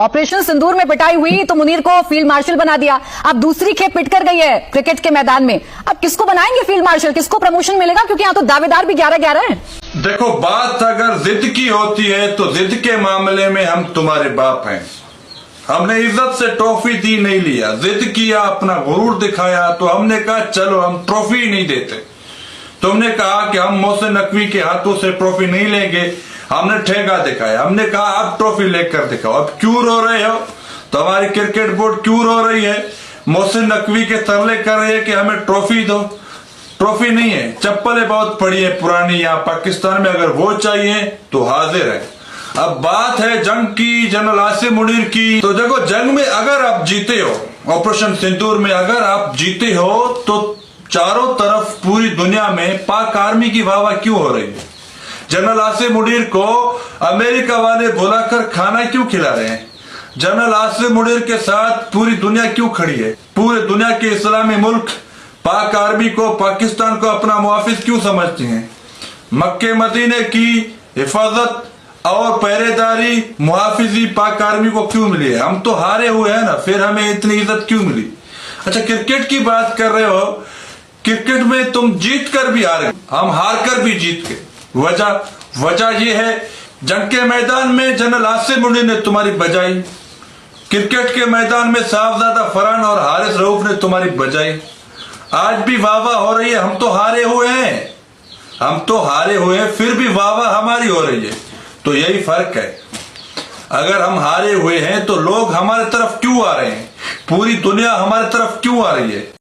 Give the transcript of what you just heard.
Operation सिंदूर में पिटाई हुई तो मुनीर को फील्ड मार्शल बना दिया। अब दूसरी खेप पिट कर गई है क्रिकेट के मैदान में। अब किसको बनाएंगे फील्ड मार्शल, किसको प्रमोशन मिलेगा? क्योंकि यहाँ तो दावेदार भी 11-11 हैं। देखो, बात अगर जिद की होती है तो जिद के मामले में हम तुम्हारे बाप हैं। हमने इज्जत से ट्रॉफी दी, नहीं लिया, जिद किया, अपना गुरूर दिखाया, तो हमने कहा चलो हम ट्रॉफी नहीं देते। तुमने कहा कि हम मोहसिन नकवी के हाथों से ट्रॉफी नहीं लेंगे, हमने ठेका दिखाया। हमने कहा अब ट्रॉफी लेकर दिखाओ। अब क्यों रो रहे हो? तो हमारी क्रिकेट बोर्ड क्यों रो रही है? मोहसिन नकवी के तरले कर रही है कि हमें ट्रॉफी दो। ट्रॉफी नहीं है, चप्पलें बहुत पड़ी है पुरानी यहाँ पाकिस्तान में, अगर वो चाहिए तो हाजिर है। अब बात है जंग की, जनरल आसिम मुनीर की। तो देखो, जंग में अगर आप जीते हो, ऑपरेशन सिंदूर में अगर आप जीते हो, तो चारों तरफ पूरी दुनिया में पाक आर्मी की वाहवाही क्यों हो रही है? जनरल आसिम मुनीर को अमेरिका वाले बुलाकर खाना क्यों खिला रहे हैं? जनरल आसिम मुनीर के साथ पूरी दुनिया क्यों खड़ी है? पूरे दुनिया के इस्लामी मुल्क पाक आर्मी को, पाकिस्तान को अपना मुआफिज क्यों समझते हैं? मक्के मदीने की हिफाजत और पहरेदारी, मुहाफिजी पाक आर्मी को क्यों मिली है? हम तो हारे हुए हैं ना, फिर हमें इतनी इज्जत क्यों मिली? अच्छा, क्रिकेट की बात कर रहे हो, क्रिकेट में तुम जीत कर भी हार गए, हम हार कर भी जीत गए। वजह ये है, जंग के मैदान में जनरल आसिम मुनीर ने तुम्हारी बजाई, क्रिकेट के मैदान में साहबजादा फरहान और हारिस रऊफ ने तुम्हारी बजाई। आज भी वाहवाह हो रही है। हम तो हारे हुए हैं, फिर भी वाहवाह हमारी हो रही है। तो यही फर्क है। अगर हम हारे हुए हैं तो लोग हमारे तरफ क्यों आ रहे हैं? पूरी दुनिया हमारे तरफ क्यों आ रही है?